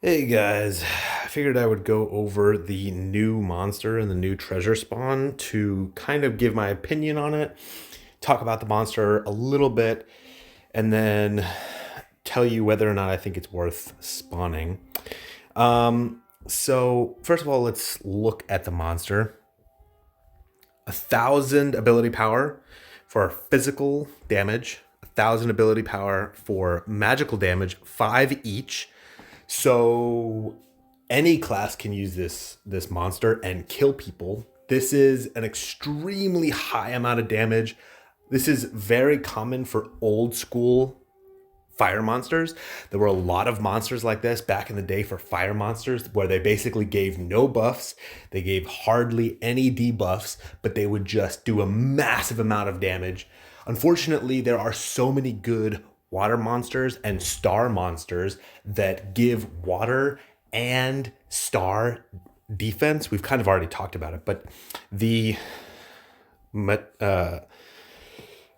Hey guys, I figured I would go over the new monster and the new treasure spawn to kind of give my opinion on it, talk about the monster a little bit, and then tell you whether or not I think it's worth spawning. So first of all, let's look at the monster. 1,000 ability power for physical damage, 1,000 ability power for magical damage, 5 each. So any class can use this monster and kill people. This is an extremely high amount of damage. This is very common for old school fire monsters. There were a lot of monsters like this back in the day for fire monsters where they basically gave no buffs. They gave hardly any debuffs, but they would just do a massive amount of damage. Unfortunately, there are so many good water monsters and star monsters that give water and star defense. We've kind of already talked about it, but the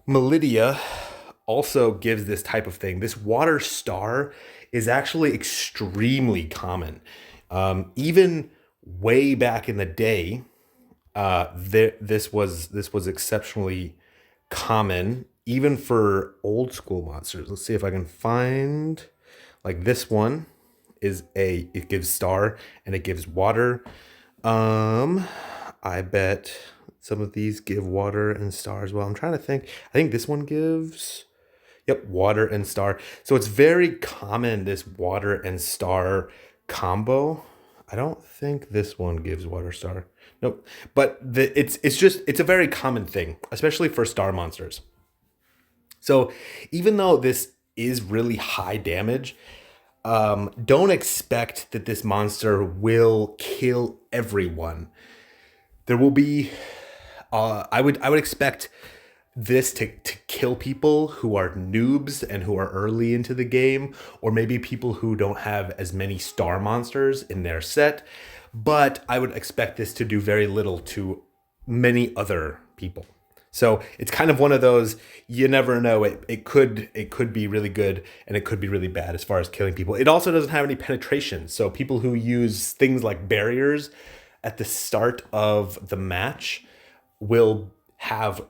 Melidia also gives this type of thing. This water star is actually extremely common. Even way back in the day, this was exceptionally common, even for old school monsters. Let's see if I can find, like, this one it gives star and it gives water. I bet some of these give water and star as well. I'm trying to think. I think this one gives, yep, water and star. So it's very common, this water and star combo. I don't think this one gives water star. Nope. But it's a very common thing, especially for star monsters. So even though this is really high damage, don't expect that this monster will kill everyone. There will be, I would expect this to kill people who are noobs and who are early into the game, or maybe people who don't have as many star monsters in their set. But I would expect this to do very little to many other people. So it's kind of one of those, you never know. It could be really good and it could be really bad as far as killing people. It also doesn't have any penetration. So people who use things like barriers at the start of the match will have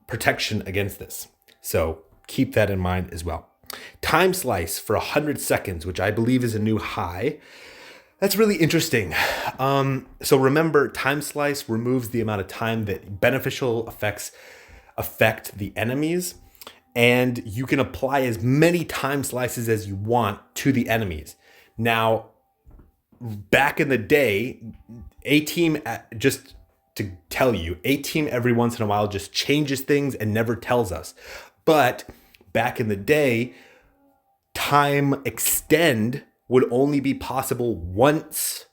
protection against this. So keep that in mind as well. Time slice for 100 seconds, which I believe is a new high. That's really interesting. So remember, time slice removes the amount of time that beneficial effects affect the enemies, and you can apply as many time slices as you want to the enemies. Now, back in the day, A-Team, just to tell you, A-Team every once in a while just changes things and never tells us. But back in the day, time extend would only be possible once.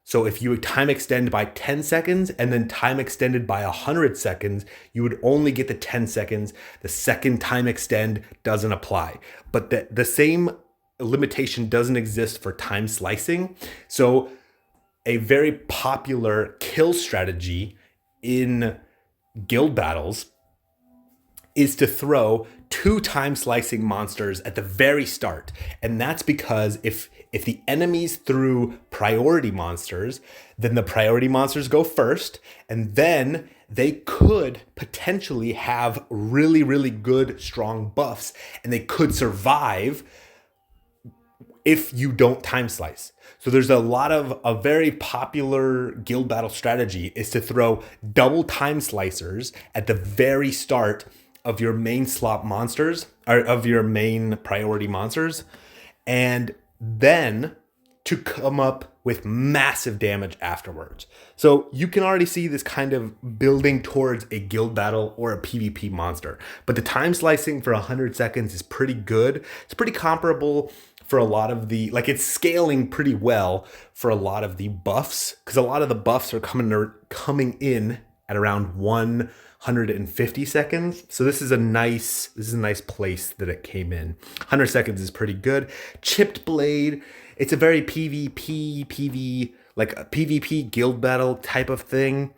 So if you time extend by 10 seconds and then time extended by 100 seconds, you would only get the 10 seconds. The second time extend doesn't apply. But the same limitation doesn't exist for time slicing. So a very popular kill strategy in guild battles is to throw 2 time slicing monsters at the very start. And that's because if the enemies threw priority monsters, then the priority monsters go first, and then they could potentially have really, really good, strong buffs, and they could survive if you don't time slice. So there's a very popular guild battle strategy is to throw double time slicers at the very start of your main slot monsters, or of your main priority monsters, and then to come up with massive damage afterwards. So you can already see this kind of building towards a guild battle or a PvP monster. But the time slicing for 100 seconds is pretty good. It's pretty comparable for a lot of the, like, it's scaling pretty well for a lot of the buffs, because a lot of the buffs are coming in at around 150 seconds. So this is a nice place that it came in. 100 seconds is pretty good. Chipped blade, it's a very like a PvP guild battle type of thing.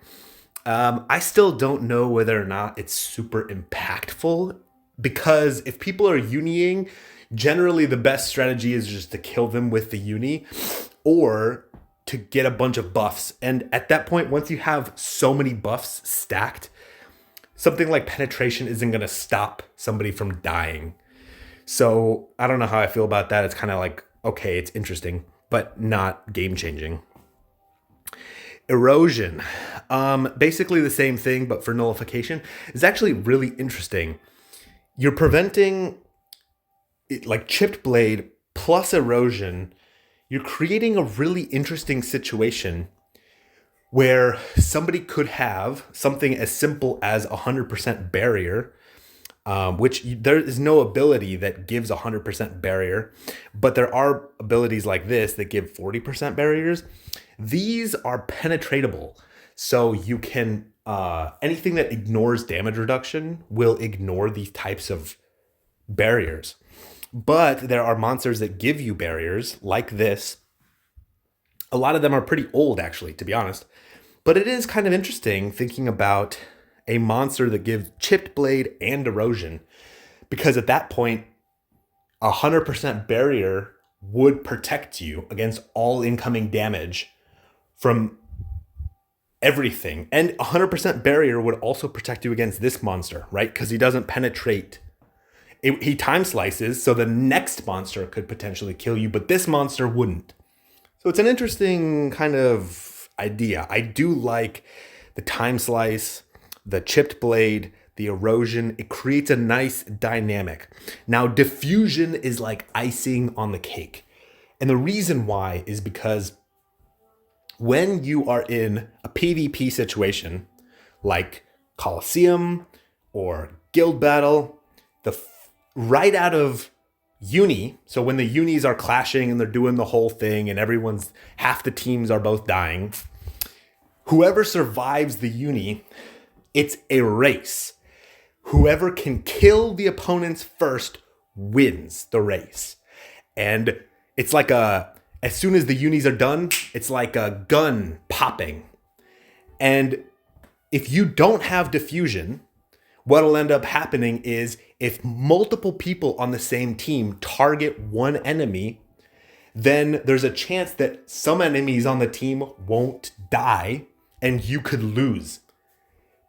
I still don't know whether or not it's super impactful, because if people are uniing, generally the best strategy is just to kill them with the uni. or to get a bunch of buffs. And at that point, once you have so many buffs stacked, something like penetration isn't going to stop somebody from dying. So I don't know how I feel about that. It's kind of like, okay, it's interesting, but not game changing. Erosion, basically the same thing, but for nullification, is actually really interesting. You're preventing like chipped blade plus erosion. You're creating a really interesting situation where somebody could have something as simple as 100% barrier, which there is no ability that gives 100% barrier, but there are abilities like this that give 40% barriers. These are penetratable. So you can, anything that ignores damage reduction will ignore these types of barriers. But there are monsters that give you barriers like this. A lot of them are pretty old, actually, to be honest. But it is kind of interesting thinking about a monster that gives chipped blade and erosion, because at that point, 100% barrier would protect you against all incoming damage from everything. And 100% barrier would also protect you against this monster, right? Because he doesn't penetrate. He time slices, so the next monster could potentially kill you, but this monster wouldn't. So it's an interesting kind of idea. I do like the time slice, the chipped blade, the erosion. It creates a nice dynamic. Now, diffusion is like icing on the cake. And the reason why is because when you are in a PvP situation like Colosseum or Guild Battle, right out of uni, so when the unis are clashing and they're doing the whole thing and half the teams are both dying, whoever survives the uni, it's a race. Whoever can kill the opponents first wins the race. And it's like as soon as the unis are done, it's like a gun popping. And if you don't have diffusion, what'll end up happening is if multiple people on the same team target one enemy, then there's a chance that some enemies on the team won't die and you could lose.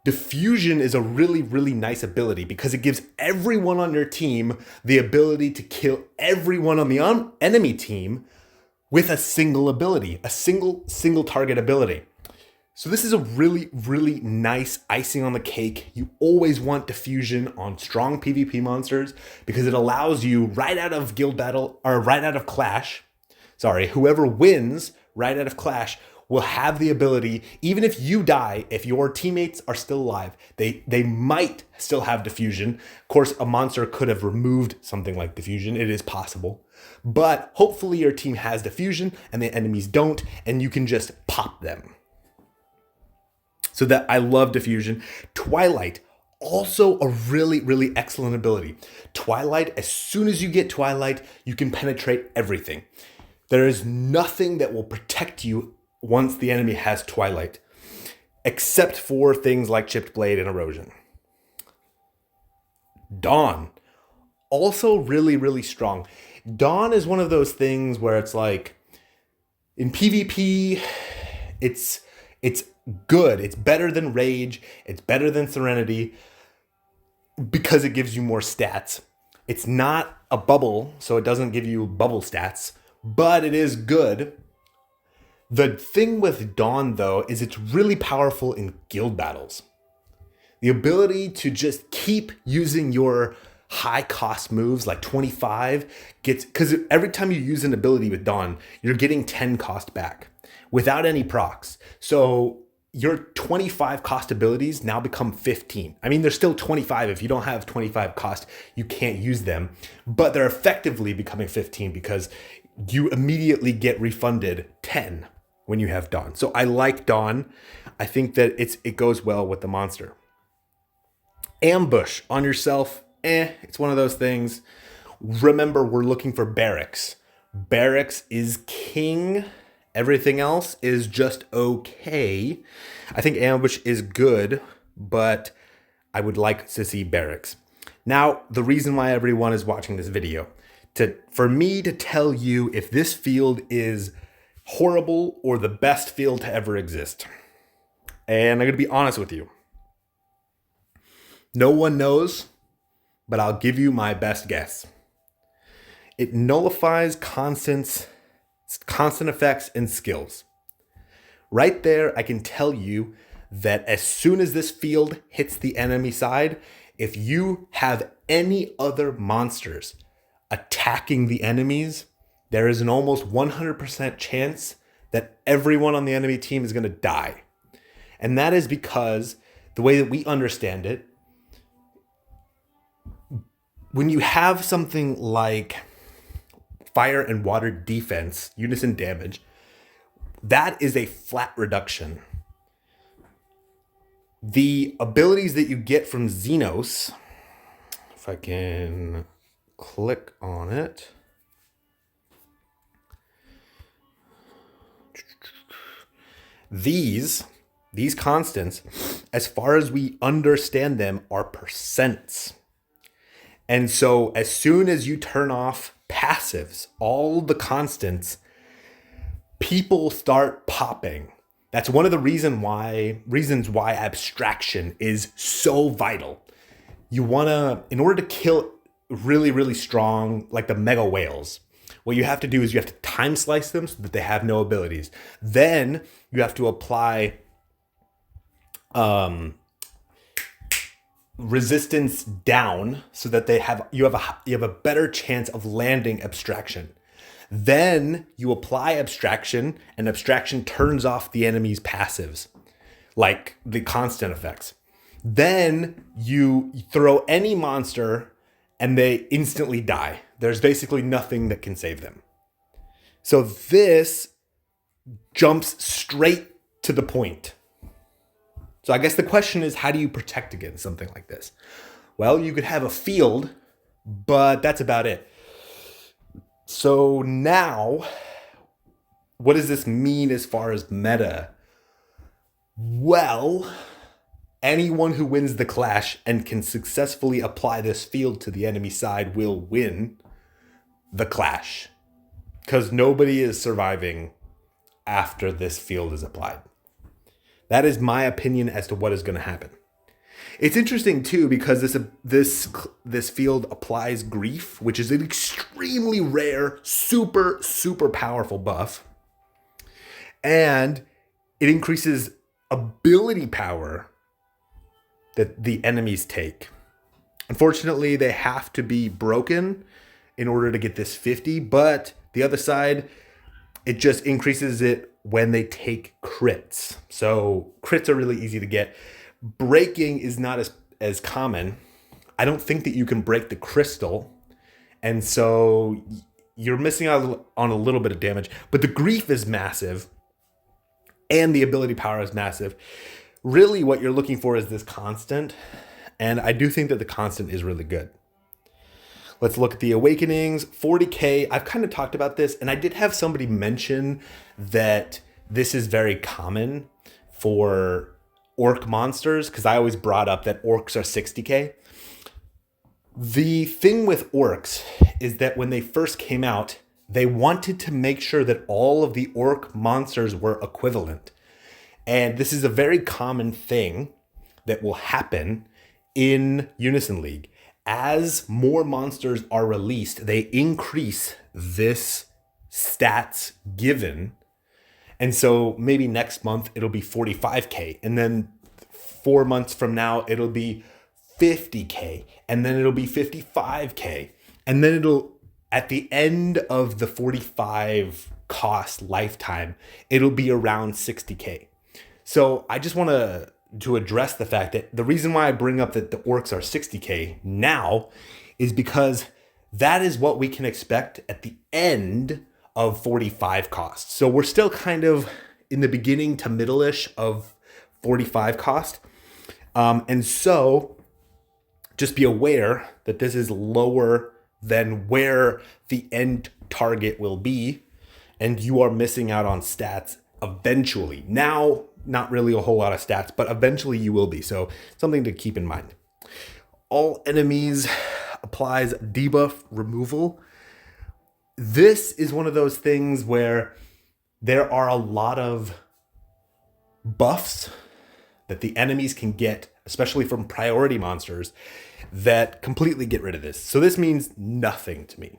Diffusion is a really, really nice ability because it gives everyone on your team the ability to kill everyone on the enemy team with a single ability, a single target ability. So this is a really, really nice icing on the cake. You always want diffusion on strong PvP monsters because it allows you right out of Guild Battle or right out of Clash. Whoever wins right out of Clash will have the ability, even if you die, if your teammates are still alive, they might still have diffusion. Of course, a monster could have removed something like diffusion. It is possible. But hopefully your team has diffusion and the enemies don't, and you can just pop them. So that I love diffusion. Twilight, also a really, really excellent ability. Twilight, as soon as you get Twilight, you can penetrate everything. There is nothing that will protect you once the enemy has Twilight, except for things like chipped blade and erosion. Dawn, also really, really strong. Dawn is one of those things where it's like, in PvP, it's good. It's better than Rage. It's better than Serenity because it gives you more stats. It's not a bubble, so it doesn't give you bubble stats, but it is good. The thing with Dawn, though, is it's really powerful in guild battles. The ability to just keep using your high cost moves like 25 because every time you use an ability with Dawn, you're getting 10 cost back without any procs. So your 25 cost abilities now become 15. I mean, they're still 25. If you don't have 25 cost, you can't use them, but they're effectively becoming 15 because you immediately get refunded 10 when you have Dawn. So I like Dawn. I think that it goes well with the monster. Ambush on yourself, it's one of those things. Remember, we're looking for barracks. Barracks is king. Everything else is just okay. I think ambush is good, but I would like to see barracks. Now, the reason why everyone is watching this video, for me to tell you if this field is horrible or the best field to ever exist. And I'm going to be honest with you. No one knows, but I'll give you my best guess. It nullifies constant effects and skills. Right there, I can tell you that as soon as this field hits the enemy side, if you have any other monsters attacking the enemies, there is an almost 100% chance that everyone on the enemy team is going to die. And that is because the way that we understand it, when you have something like fire and water defense, unison damage, that is a flat reduction. The abilities that you get from Xenos, if I can click on it. These constants, as far as we understand them, are percents. And so as soon as you turn off passives, all the constants, people start popping. That's one of the reasons why abstraction is so vital. You want to, in order to kill really, really strong, like the mega whales, what you have to do is you have to time slice them so that they have no abilities. Then you have to apply resistance down so that you have a better chance of landing abstraction. Then you apply abstraction, and abstraction turns off the enemy's passives, like the constant effects. Then you throw any monster and they instantly die. There's basically nothing that can save them. So this jumps straight to the point. So I guess the question is, how do you protect against something like this? Well, you could have a field, but that's about it. So now, what does this mean as far as meta? Well, anyone who wins the clash and can successfully apply this field to the enemy side will win the clash, because nobody is surviving after this field is applied. That is my opinion as to what is going to happen. It's interesting too, because this field applies grief, which is an extremely rare, super, super powerful buff. And it increases ability power that the enemies take. Unfortunately, they have to be broken in order to get this 50, but the other side, it just increases it when they take crits. So crits are really easy to get. Breaking is not as common. I don't think that you can break the crystal. And so you're missing out on a little bit of damage. But the grief is massive. And the ability power is massive. Really what you're looking for is this constant. And I do think that the constant is really good. Let's look at the awakenings. 40k, I've kind of talked about this. And I did have somebody mention that this is very common for orc monsters, because I always brought up that orcs are 60k. The thing with orcs is that when they first came out, they wanted to make sure that all of the orc monsters were equivalent. And this is a very common thing that will happen in Unison League. As more monsters are released, they increase this stats given. And so maybe next month it'll be 45k. And then 4 months from now, it'll be 50k. And then it'll be 55k. And then at the end of the 45 cost lifetime, it'll be around 60k. So I just want to address the fact that the reason why I bring up that the orcs are 60k now is because that is what we can expect at the end of 45 cost. So we're still kind of in the beginning to middle-ish of 45 cost. And so just be aware that this is lower than where the end target will be, and you are missing out on stats eventually. Now, not really a whole lot of stats, but eventually you will be. So something to keep in mind. All enemies applies debuff removal. This is one of those things where there are a lot of buffs that the enemies can get, especially from priority monsters, that completely get rid of this. So this means nothing to me.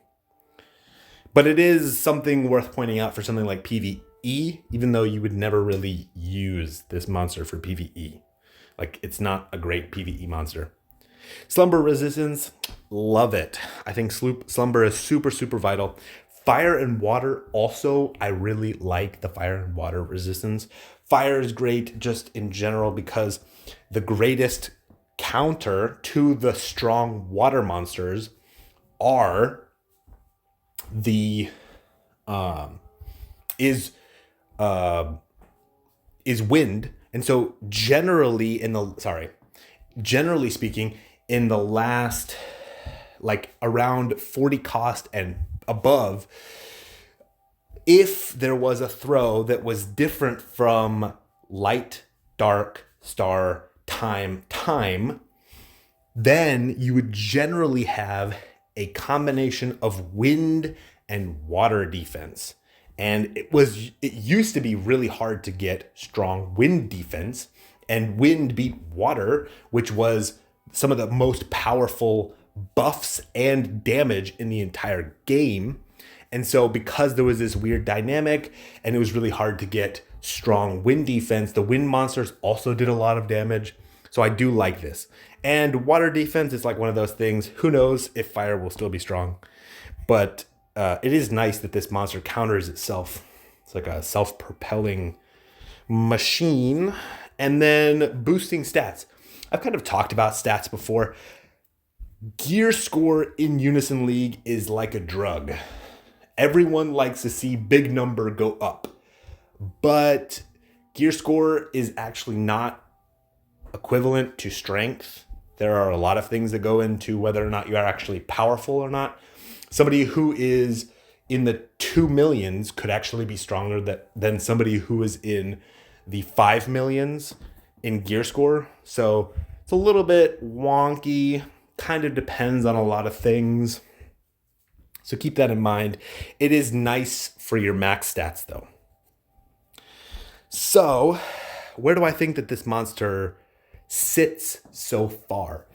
But it is something worth pointing out for something like PvE, even though you would never really use this monster for PvE. Like, it's not a great PvE monster. Slumber resistance, love it. I think slumber is super, super vital. Fire and water also, I really like the fire and water resistance. Fire is great just in general because the greatest counter to the strong water monsters are the is wind. And so generally speaking, in the last, like, around 40 cost and above, if there was a throw that was different from light, dark, star, time, then you would generally have a combination of wind and water defense. And it used to be really hard to get strong wind defense, and wind beat water, which was some of the most powerful buffs and damage in the entire game. And so because there was this weird dynamic and it was really hard to get strong wind defense, the wind monsters also did a lot of damage. So I do like this. And water defense is like one of those things. Who knows if fire will still be strong. But it is nice that this monster counters itself. It's like a self-propelling machine. And then boosting stats. I've kind of talked about stats before. Gear score in Unison League is like a drug. Everyone likes to see big number go up. But gear score is actually not equivalent to strength. There are a lot of things that go into whether or not you are actually powerful or not. Somebody who is in the 2 millions could actually be stronger than somebody who is in the 5 millions in gear score. So it's a little bit wonky, kind of depends on a lot of things. So keep that in mind. It is nice for your max stats though. So where do I think that this monster sits so far?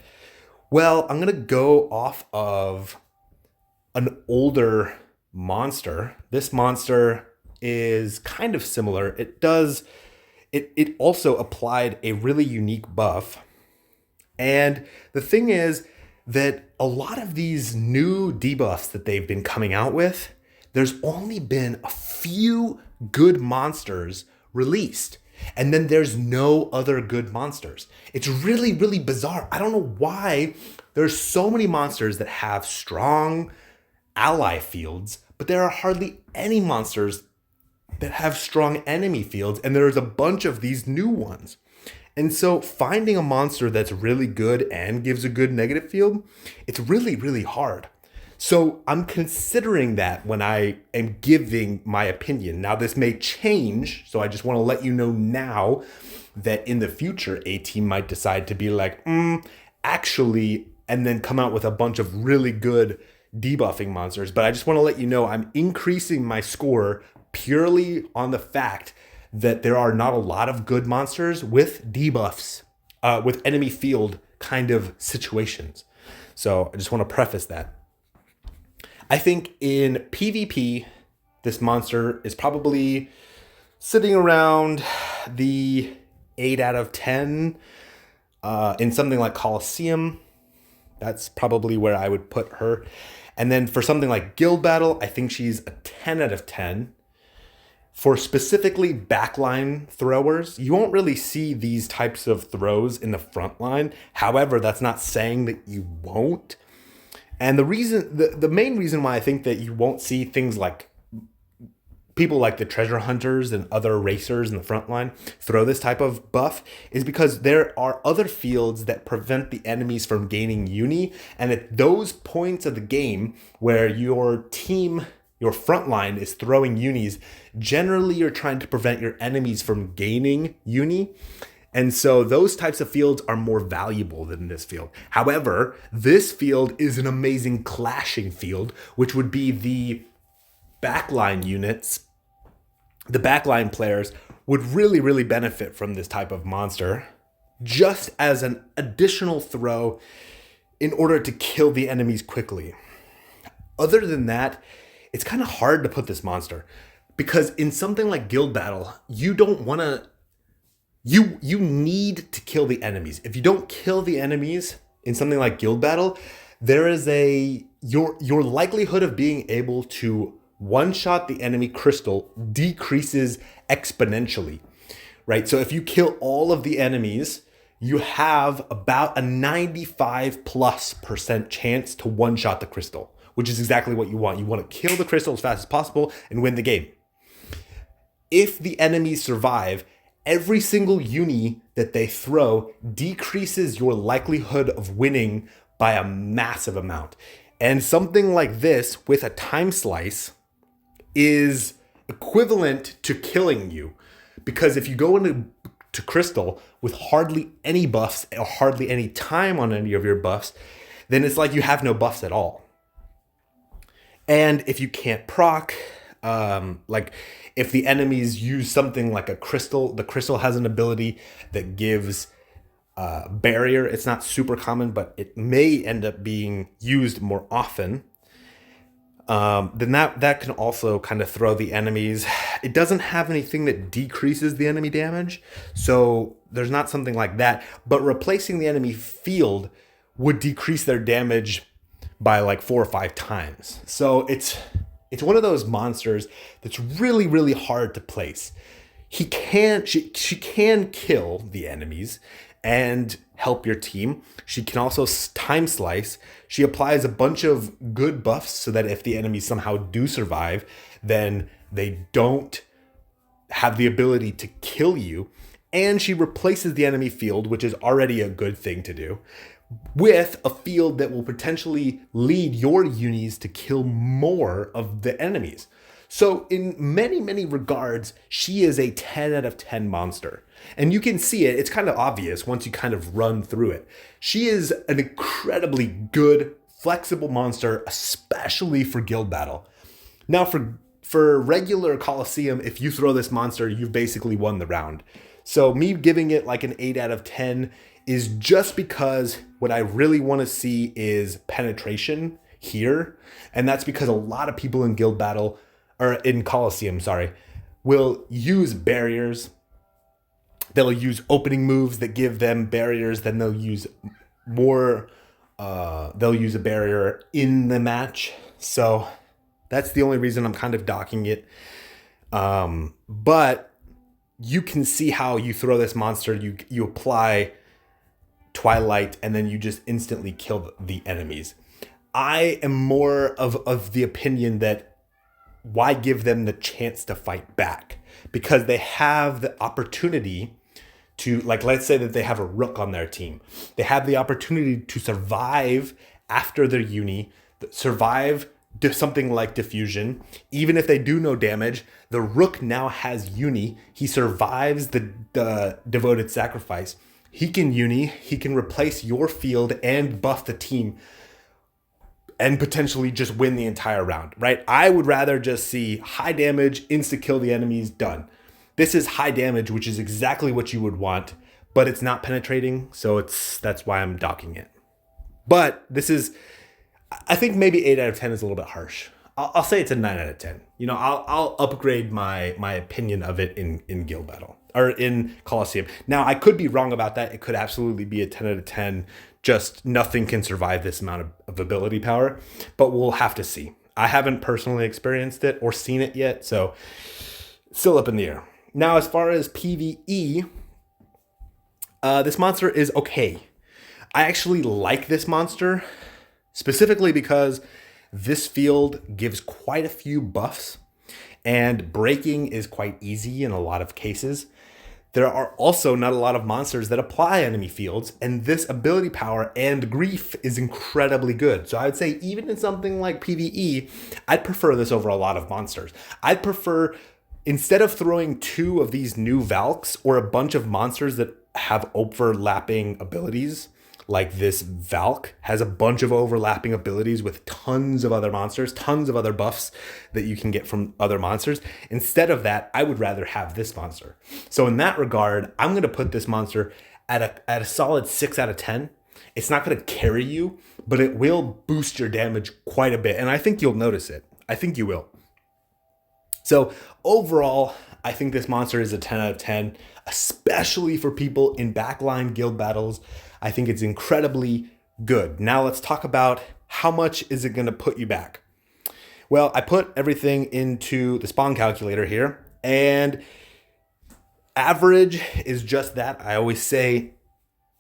Well, I'm going to go off of an older monster. This monster is kind of similar. It also applied a really unique buff. And the thing is that a lot of these new debuffs that they've been coming out with, there's only been a few good monsters released. And then there's no other good monsters. It's really, really bizarre. I don't know why there's so many monsters that have strong ally fields, but there are hardly any monsters that have strong enemy fields, and there's a bunch of these new ones. And so finding a monster that's really good and gives a good negative field, it's really, really hard. So I'm considering that when I am giving my opinion. Now, this may change, so I just want to let you know now that in the future, a team might decide to be like, actually, and then come out with a bunch of really good debuffing monsters. But I just want to let you know I'm increasing my score purely on the fact that there are not a lot of good monsters with debuffs, with enemy field kind of situations. So I just want to preface that. I think in PvP, this monster is probably sitting around the 8 out of 10. In something like Colosseum, that's probably where I would put her. And then for something like Guild Battle, I think she's a 10 out of 10. For specifically backline throwers, you won't really see these types of throws in the front line. However, that's not saying that you won't. And the main reason why I think that you won't see things like people like the treasure hunters and other racers in the front line throw this type of buff is because there are other fields that prevent the enemies from gaining uni. And at those points of the game where your team, your front line is throwing unis, generally you're trying to prevent your enemies from gaining uni. And so those types of fields are more valuable than this field. However, this field is an amazing clashing field, which would be the backline units the backline players would really, really benefit from this type of monster just as an additional throw in order to kill the enemies quickly. Other than that, it's kind of hard to put this monster because in something like Guild Battle, you don't want to you need to kill the enemies. If you don't kill the enemies in something like Guild Battle, there is your likelihood of being able to one-shot the enemy crystal decreases exponentially, right? So if you kill all of the enemies, you have about a 95+% chance to one-shot the crystal, which is exactly what you want. You want to kill the crystal as fast as possible and win the game. If the enemies survive, every single uni that they throw decreases your likelihood of winning by a massive amount. And something like this with a time slice is equivalent to killing you. Because if you go into crystal with hardly any buffs or hardly any time on any of your buffs, then it's like you have no buffs at all. And if you can't proc, like if the enemies use something like a crystal, the crystal has an ability that gives barrier. It's not super common, but it may end up being used more often. Then that can also kind of throw the enemies. It doesn't have anything that decreases the enemy damage, so there's not something like that. But replacing the enemy field would decrease their damage by like 4 or 5 times. So it's one of those monsters that's really, really hard to place. She can kill the enemies and help your team. She can also time slice. She applies a bunch of good buffs so that if the enemies somehow do survive, then they don't have the ability to kill you. And she replaces the enemy field, which is already a good thing to do, with a field that will potentially lead your unis to kill more of the enemies. So in many, many regards, she is a 10 out of 10 monster. And you can see it. It's kind of obvious once you kind of run through it. She is an incredibly good, flexible monster, especially for Guild Battle. Now, for regular Coliseum, if you throw this monster, you've basically won the round. So me giving it like an 8 out of 10 is just because what I really want to see is penetration here. And that's because a lot of people in Guild Battle, or in Coliseum, will use barriers. They'll use opening moves that give them barriers. Then they'll use more, they'll use a barrier in the match. So that's the only reason I'm kind of docking it. But you can see how you throw this monster, you apply Twilight, and then you just instantly kill the enemies. I am more of the opinion that why give them the chance to fight back? Because they have the opportunity to, like, let's say that they have a rook on their team. They have the opportunity to survive after their uni, survive something like diffusion. Even if they do no damage, the rook now has uni. He survives the devoted sacrifice. He can uni, he can replace your field and buff the team and potentially just win the entire round, right? I would rather just see high damage, insta-kill the enemies, done. This is high damage, which is exactly what you would want, but it's not penetrating, so that's why I'm docking it. But this is, I think maybe 8 out of 10 is a little bit harsh. I'll say it's a 9 out of 10. You know, I'll upgrade my opinion of it in Guild Battle or in Coliseum. Now, I could be wrong about that. It could absolutely be a 10 out of 10. Just nothing can survive this amount of ability power, but we'll have to see. I haven't personally experienced it or seen it yet, so still up in the air. Now, as far as PvE, this monster is okay. I actually like this monster specifically because this field gives quite a few buffs and breaking is quite easy in a lot of cases. There are also not a lot of monsters that apply enemy fields, and this ability power and grief is incredibly good. So I would say even in something like PvE, I'd prefer this over a lot of monsters. I'd prefer, instead of throwing 2 of these new Valks or a bunch of monsters that have overlapping abilities, like this Valk has a bunch of overlapping abilities with tons of other monsters, tons of other buffs that you can get from other monsters. Instead of that, I would rather have this monster. So in that regard, I'm going to put this monster at a solid 6 out of 10. It's not going to carry you, but it will boost your damage quite a bit. And I think you'll notice it. I think you will. So overall, I think this monster is a 10 out of 10, especially for people in backline guild battles. I think it's incredibly good. Now let's talk about how much is it going to put you back. Well, I put everything into the spawn calculator here, and average is just that. I always say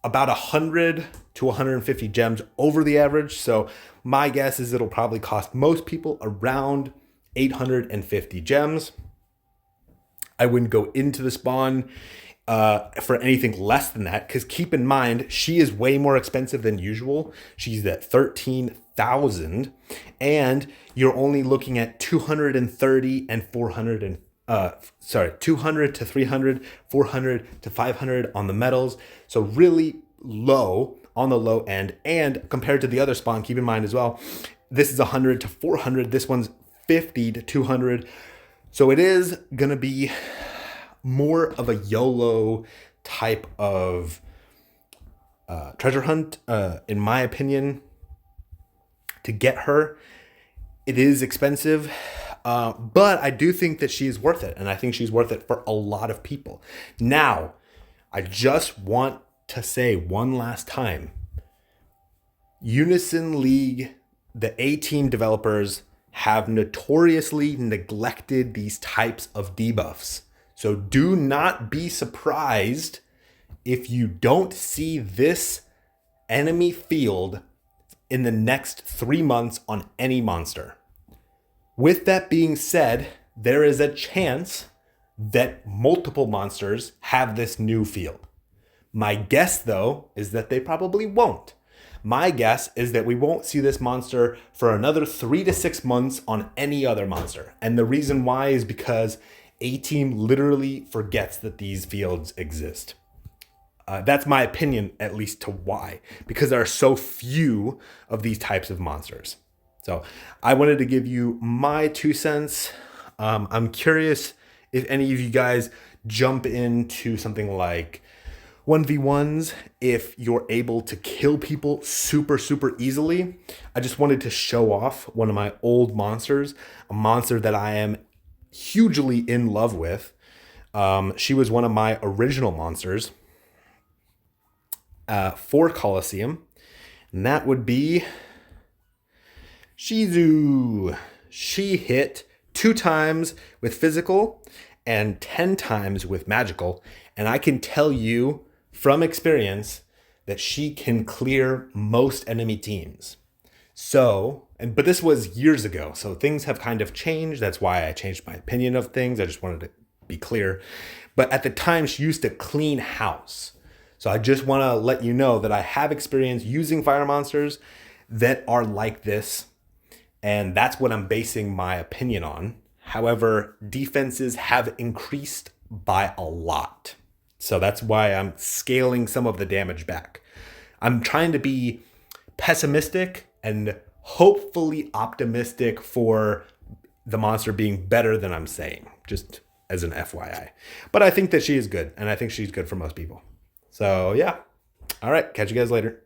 about 100 to 150 gems over the average. So my guess is it'll probably cost most people around 850 gems. I wouldn't go into the spawn for anything less than that, because keep in mind, she is way more expensive than usual. She's at 13,000, and you're only looking at 230 and 400 200 to 300, 400 to 500 on the medals. So really low on the low end. And compared to the other spawn, keep in mind as well, this is 100 to 400. This one's 50 to 200. So it is going to be more of a YOLO type of treasure hunt, in my opinion, to get her. It is expensive, but I do think that she is worth it. And I think she's worth it for a lot of people. Now, I just want to say one last time, Unison League, the A-Team developers have notoriously neglected these types of debuffs. So do not be surprised if you don't see this enemy field in the next 3 months on any monster. With that being said, there is a chance that multiple monsters have this new field. My guess, though, is that they probably won't. My guess is that we won't see this monster for another 3 to 6 months on any other monster. And the reason why is because A-Team literally forgets that these fields exist. That's my opinion, at least, to why. Because there are so few of these types of monsters. So I wanted to give you my 2 cents. I'm curious if any of you guys jump into something like 1v1s, if you're able to kill people super, super easily. I just wanted to show off one of my old monsters, a monster that I am hugely in love with. She was one of my original monsters for Colosseum, and that would be Shizu. She hit 2 times with physical and 10 times with magical, and I can tell you from experience that she can clear most enemy teams. So, but this was years ago, so things have kind of changed. That's why I changed my opinion of things. I just wanted to be clear. But at the time, she used to clean house. So I just want to let you know that I have experience using fire monsters that are like this, and that's what I'm basing my opinion on. However, defenses have increased by a lot. So that's why I'm scaling some of the damage back. I'm trying to be pessimistic and hopefully optimistic for the monster being better than I'm saying, just as an FYI. But I think that she is good, and I think she's good for most people. So yeah. All right, catch you guys later.